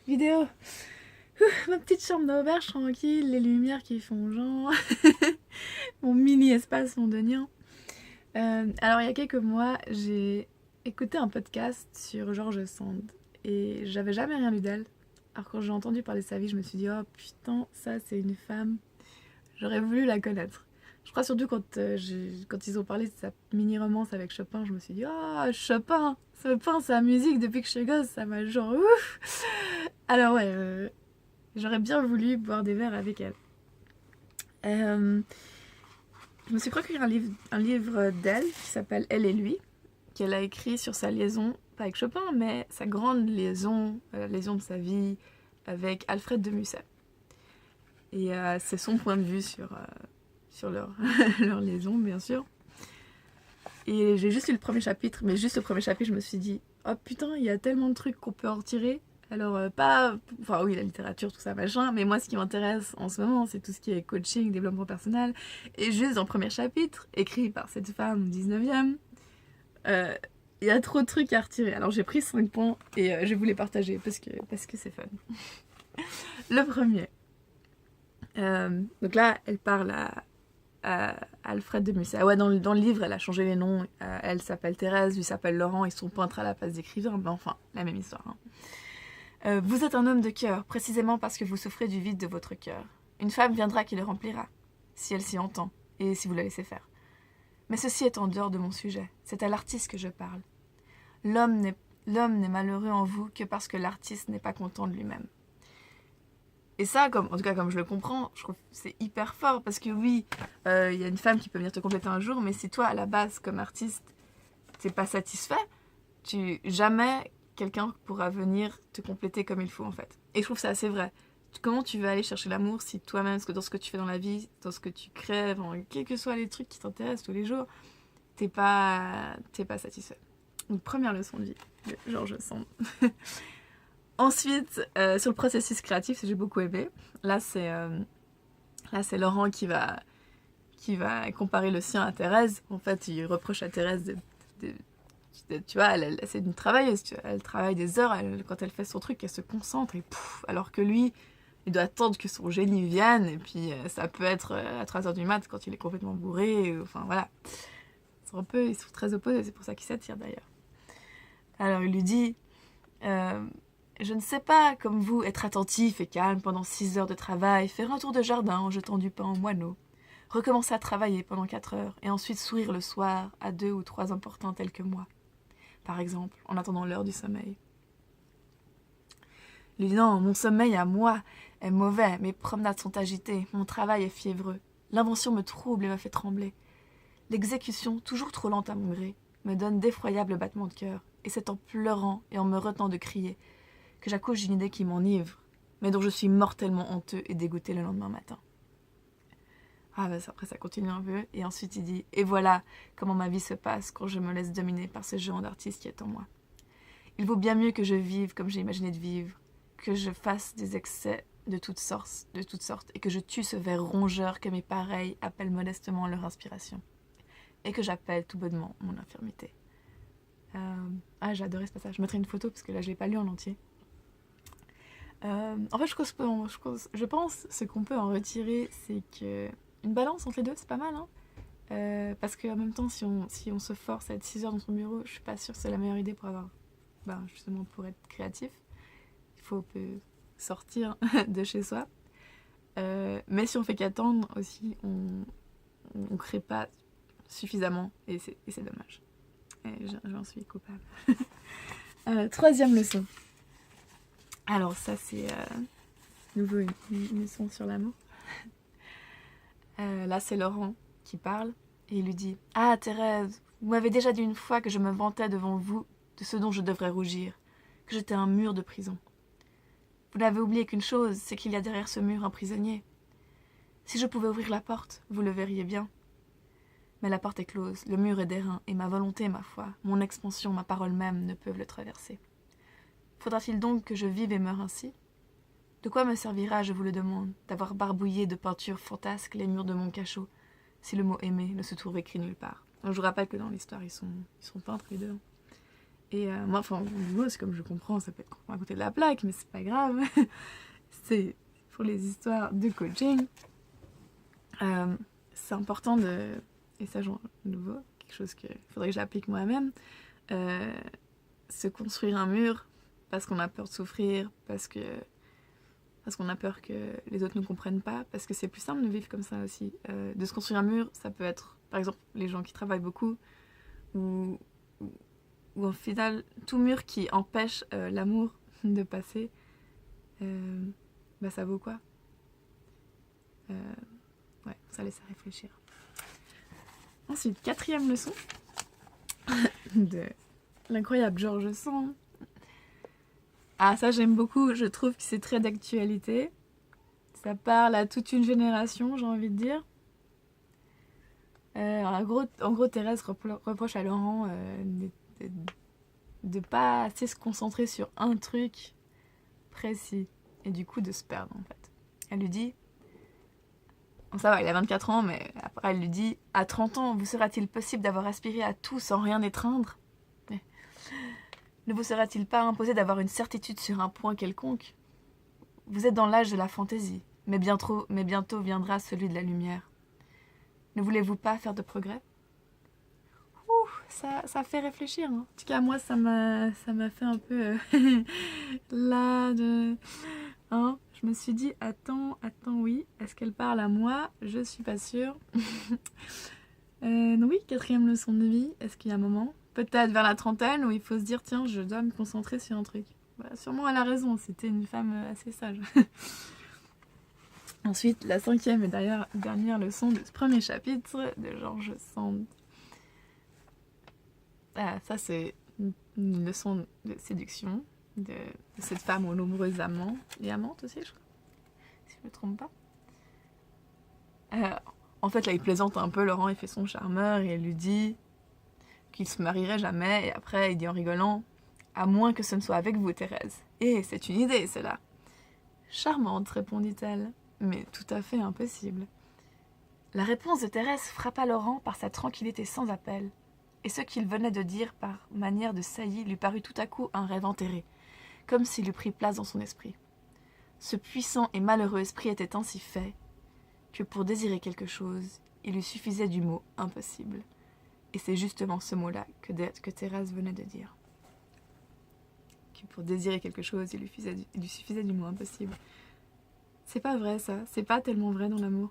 vidéo. Ma petite chambre d'auberge tranquille, les lumières qui font genre. Mon mini espace londonien. Alors il y a quelques mois, j'ai écouté un podcast sur George Sand et j'avais jamais rien lu d'elle. Alors quand j'ai entendu parler de sa vie, je me suis dit oh putain, ça c'est une femme. J'aurais voulu la connaître. Je crois surtout quand ils ont parlé de sa mini-romance avec Chopin, je me suis dit oh Chopin, sa musique depuis que je suis gosse, ça m'a genre ouf. Alors ouais, j'aurais bien voulu boire des verres avec elle. Je me suis procuré un livre d'elle qui s'appelle Elle et lui, qu'elle a écrit sur sa liaison, pas avec Chopin, mais sa grande liaison, la liaison de sa vie avec Alfred de Musset. Et c'est son point de vue sur leur, leur liaison, bien sûr. Et j'ai juste lu le premier chapitre, mais juste le premier chapitre, je me suis dit oh putain, il y a tellement de trucs qu'on peut en retirer. Alors, pas. Enfin, oui, la littérature, tout ça, machin, mais moi, ce qui m'intéresse en ce moment, c'est tout ce qui est coaching, développement personnel. Et juste dans le premier chapitre, écrit par cette femme 19e, il y a trop de trucs à retirer. Alors, j'ai pris 5 points et je vais vous les partager parce que c'est fun. Le premier. Donc là, elle parle à Alfred de Musset. Ah ouais, dans le livre, elle a changé les noms. Elle s'appelle Thérèse, lui s'appelle Laurent. Ils sont peintres à la place d'écrivains. Mais enfin, la même histoire. Hein. Vous êtes un homme de cœur, précisément parce que vous souffrez du vide de votre cœur. Une femme viendra qui le remplira, si elle s'y entend, et si vous la laissez faire. Mais ceci est en dehors de mon sujet. C'est à l'artiste que je parle. L'homme n'est malheureux en vous que parce que l'artiste n'est pas content de lui-même. Et ça, en tout cas comme je le comprends, je trouve que c'est hyper fort parce que oui, y a une femme qui peut venir te compléter un jour, mais si toi à la base comme artiste, t'es pas satisfait, jamais quelqu'un pourra venir te compléter comme il faut en fait. Et je trouve ça assez vrai. Comment tu veux aller chercher l'amour si toi-même, dans ce que tu fais dans la vie, dans ce que tu crées, quels que soient les trucs qui t'intéressent tous les jours, t'es pas satisfait. Donc première leçon de vie, genre je sens. Ensuite, sur le processus créatif, j'ai beaucoup aimé. Là, c'est Laurent qui va comparer le sien à Thérèse. En fait, il reproche à Thérèse tu vois, c'est une travailleuse. Tu vois, elle travaille des heures. Quand elle fait son truc, elle se concentre. Et alors que lui, il doit attendre que son génie vienne. Et puis, ça peut être à 3h du mat quand il est complètement bourré. Enfin, voilà. Ils sont très opposés. C'est pour ça qu'ils s'attirent, d'ailleurs. Alors, il lui dit... je ne sais pas, comme vous, être attentif et calme pendant 6 heures de travail, faire un tour de jardin en jetant du pain aux moineaux, recommencer à travailler pendant 4 heures et ensuite sourire le soir à 2 ou 3 importants tels que moi, par exemple, en attendant l'heure du sommeil. Il dit non, mon sommeil à moi est mauvais, mes promenades sont agitées, mon travail est fiévreux, l'invention me trouble et me fait trembler. L'exécution, toujours trop lente à mon gré, me donne d'effroyables battements de cœur, et c'est en pleurant et en me retenant de crier que j'accouche d'une idée qui m'enivre, mais dont je suis mortellement honteux et dégoûté le lendemain matin. Ah bah après ça continue un peu, et ensuite il dit « Et voilà comment ma vie se passe quand je me laisse dominer par ce genre d'artiste qui est en moi. Il vaut bien mieux que je vive comme j'ai imaginé de vivre, que je fasse des excès de toutes sortes, et que je tue ce ver rongeur que mes pareils appellent modestement leur inspiration, et que j'appelle tout bonnement mon infirmité. » j'ai adoré ce passage. Je mettrai une photo parce que là je l'ai pas lu en entier. En fait, je pense ce qu'on peut en retirer, c'est que une balance entre les deux, c'est pas mal, hein. Parce qu'en même temps, si on se force à être 6 heures dans son bureau, je suis pas sûre que c'est la meilleure idée pour justement pour être créatif. Il faut sortir de chez soi. Mais si on fait qu'attendre aussi, on crée pas suffisamment et c'est dommage. Et j'en suis coupable. Troisième leçon. Alors ça c'est nouveau une leçon sur l'amour. Là c'est Laurent qui parle et il lui dit « Ah Thérèse, vous m'avez déjà dit une fois que je me vantais devant vous de ce dont je devrais rougir, que j'étais un mur de prison. Vous n'avez oublié qu'une chose, c'est qu'il y a derrière ce mur un prisonnier. Si je pouvais ouvrir la porte, vous le verriez bien. Mais la porte est close, le mur est d'airain et ma volonté, ma foi, mon expansion, ma parole même ne peuvent le traverser. Faudra-t-il donc que je vive et meure ainsi ? De quoi me servira, je vous le demande, d'avoir barbouillé de peintures fantasques les murs de mon cachot, si le mot aimer ne se trouve écrit nulle part. » Donc, je vous rappelle que dans l'histoire, ils sont peintres les deux. Et moi, enfin, c'est comme je comprends, ça peut être à côté de la plaque, mais c'est pas grave. C'est pour les histoires de coaching. C'est important de... Et ça, genre, nouveau, quelque chose qu'il faudrait que j'applique moi-même. Se construire un mur parce qu'on a peur de souffrir, parce qu'on a peur que les autres ne comprennent pas, parce que c'est plus simple de vivre comme ça aussi. De se construire un mur, ça peut être, par exemple, les gens qui travaillent beaucoup, ou au final, tout mur qui empêche l'amour de passer, bah ça vaut quoi? Ouais, ça laisse à réfléchir. Ensuite, 4e leçon de l'incroyable George Sand. Ah, ça j'aime beaucoup, je trouve que c'est très d'actualité. Ça parle à toute une génération, j'ai envie de dire. En gros, Thérèse reproche à Laurent de pas assez se concentrer sur un truc précis et du coup de se perdre en fait. Elle lui dit, bon, ça va, il a 24 ans, mais après elle lui dit, à 30 ans, vous sera-t-il possible d'avoir aspiré à tout sans rien étreindre? Ne vous sera-t-il pas imposé d'avoir une certitude sur un point quelconque? Vous êtes dans l'âge de la fantaisie, mais bientôt viendra celui de la lumière. Ne voulez-vous pas faire de progrès? Ça fait réfléchir. Hein. En tout cas, moi, ça m'a fait un peu là de... Hein, je me suis dit, attends, oui, est-ce qu'elle parle à moi? Je suis pas sûre. Oui, 4e leçon de vie, est-ce qu'il y a un moment? Peut-être vers la trentaine où il faut se dire, tiens, je dois me concentrer sur un truc. Bah, sûrement elle a raison, c'était une femme assez sage. Ensuite, la 5e et d'ailleurs dernière leçon de ce premier chapitre de George Sand. Ah, ça c'est une leçon de séduction de cette femme aux nombreux amants et amantes aussi, je crois, si je ne me trompe pas. En fait, là, il plaisante un peu, Laurent, il fait son charmeur et elle lui dit qu'il se marierait jamais, et après, il dit en rigolant, à moins que ce ne soit avec vous, Thérèse. Et c'est une idée, cela. Charmante, répondit-elle, mais tout à fait impossible. La réponse de Thérèse frappa Laurent par sa tranquillité sans appel, et ce qu'il venait de dire par manière de saillie lui parut tout à coup un rêve enterré, comme s'il eût pris place dans son esprit. Ce puissant et malheureux esprit était ainsi fait que pour désirer quelque chose, il lui suffisait du mot « impossible ». Et c'est justement ce mot-là que Thérèse venait de dire. Que pour désirer quelque chose, il lui suffisait du mot « impossible ». C'est pas vrai, ça. C'est pas tellement vrai dans l'amour.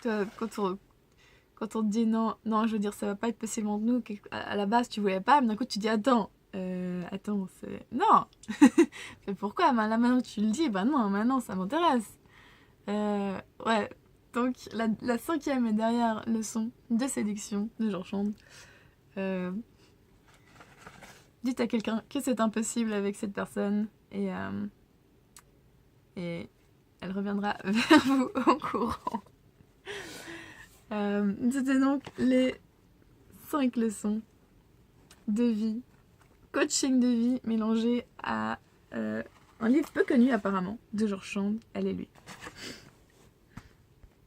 Toi, quand on te dit non, je veux dire, ça va pas être possible entre nous, à la base, tu voulais pas, mais d'un coup, tu dis attends, c'est... Non. Mais pourquoi? Là, maintenant, tu le dis, bah non, maintenant, ça m'intéresse. Ouais. Donc, la 5e et dernière leçon de séduction de George Sand. Dites à quelqu'un que c'est impossible avec cette personne et elle reviendra vers vous en courant. C'était donc les 5 leçons de vie, coaching de vie mélangé à un livre peu connu apparemment de George Sand, Elle et lui.